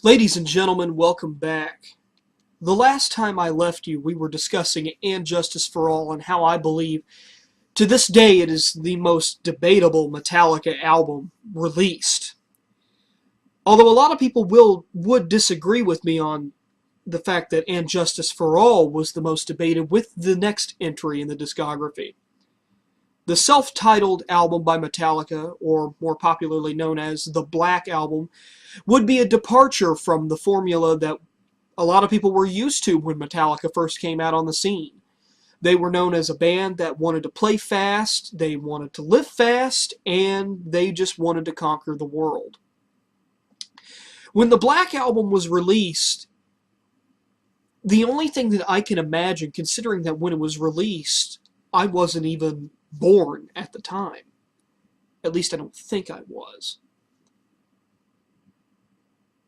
Ladies and gentlemen, welcome back. The last time I left you, we were discussing And Justice for All and how I believe, to this day, it is the most debatable Metallica album released. Although a lot of people would disagree with me on the fact that And Justice for All was the most debated with the next entry in the discography. The self-titled album by Metallica, or more popularly known as the Black Album, would be a departure from the formula that a lot of people were used to when Metallica first came out on the scene. They were known as a band that wanted to play fast, they wanted to live fast, and they just wanted to conquer the world. When the Black Album was released, the only thing that I can imagine, considering that when it was released, I wasn't even born at the time. At least I don't think I was.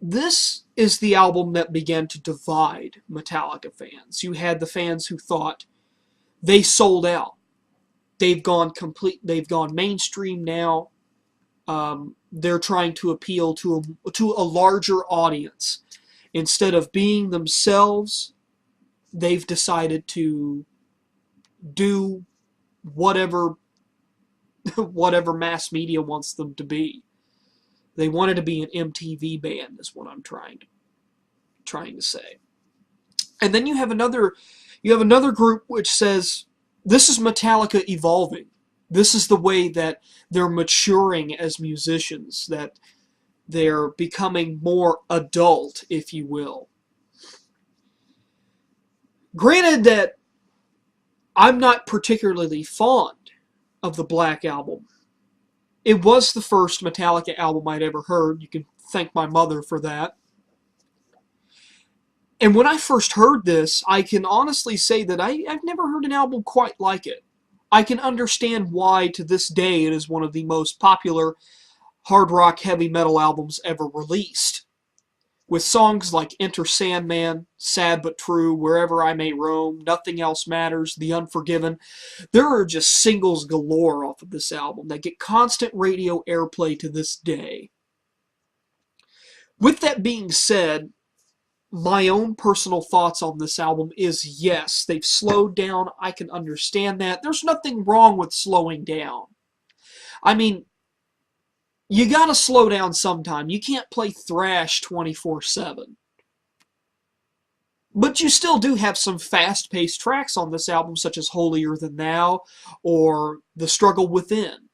This is the album that began to divide Metallica fans. You had the fans who thought they sold out. They've gone mainstream now. They're trying to appeal to a larger audience. Instead of being themselves, they've decided to do whatever mass media wants them to be. They wanted to be an MTV band, is what I'm trying to say. And then you have another group which says this is Metallica evolving. This is the way that they're maturing as musicians, that they're becoming more adult, if you will. Granted that I'm not particularly fond of the Black Album. It was the first Metallica album I'd ever heard. You can thank my mother for that. And when I first heard this, I can honestly say that I've never heard an album quite like it. I can understand why, to this day, it is one of the most popular hard rock heavy metal albums ever released. With songs like Enter Sandman, Sad But True, Wherever I May Roam, Nothing Else Matters, The Unforgiven. There are just singles galore off of this album that get constant radio airplay to this day. With that being said, my own personal thoughts on this album is yes, they've slowed down. I can understand that. There's nothing wrong with slowing down. I mean, you gotta slow down sometime. You can't play thrash 24/7. But you still do have some fast-paced tracks on this album, such as Holier Than Thou or The Struggle Within.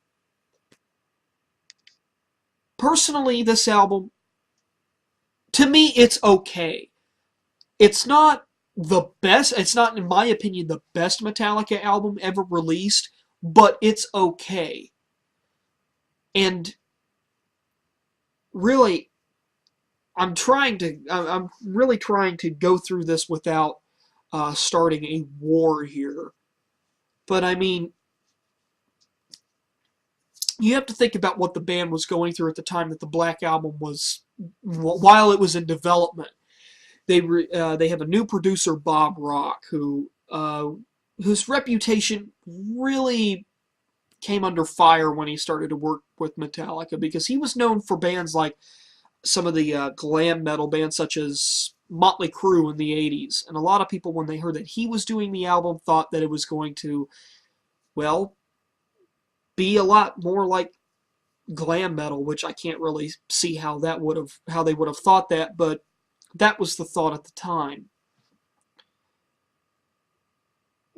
Personally, this album, to me, it's okay. It's not the best, it's not, in my opinion, the best Metallica album ever released, but it's okay. And really, I'm really trying to go through this without starting a war here. But I mean, you have to think about what the band was going through at the time that the Black Album was, while it was in development. They have a new producer, Bob Rock, whose reputation really came under fire when he started to work with Metallica, because he was known for bands like some of the glam metal bands such as Motley Crue in the 80s. And a lot of people, when they heard that he was doing the album, thought that it was going to, well, be a lot more like glam metal, which I can't really see how they would have thought that, but that was the thought at the time.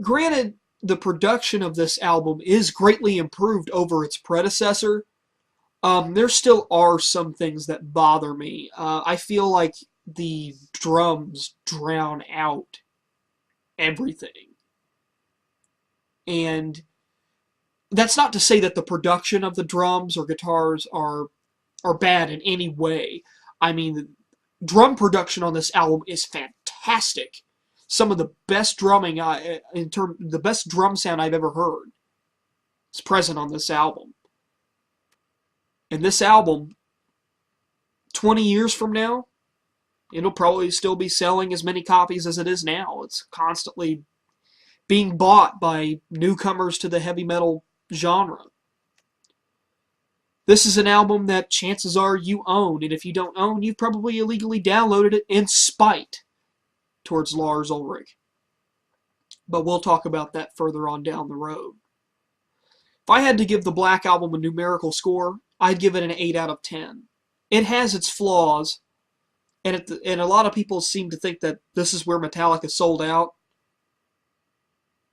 Granted, the production of this album is greatly improved over its predecessor. There still are some things that bother me. I feel like the drums drown out everything. And that's not to say that the production of the drums or guitars are bad in any way. I mean, the drum production on this album is fantastic. Some of the best drumming, the best drum sound I've ever heard is present on this album. And this album, 20 years from now, it'll probably still be selling as many copies as it is now. It's constantly being bought by newcomers to the heavy metal genre. This is an album that chances are you own, and if you don't own, you've probably illegally downloaded it in spite towards Lars Ulrich. But we'll talk about that further on down the road. If I had to give the Black Album a numerical score, I'd give it an 8 out of 10. It has its flaws, and a lot of people seem to think that this is where Metallica sold out,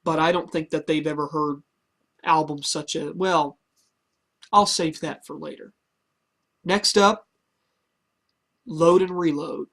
but I don't think that they've ever heard albums such as, well, I'll save that for later. Next up, Load and Reload.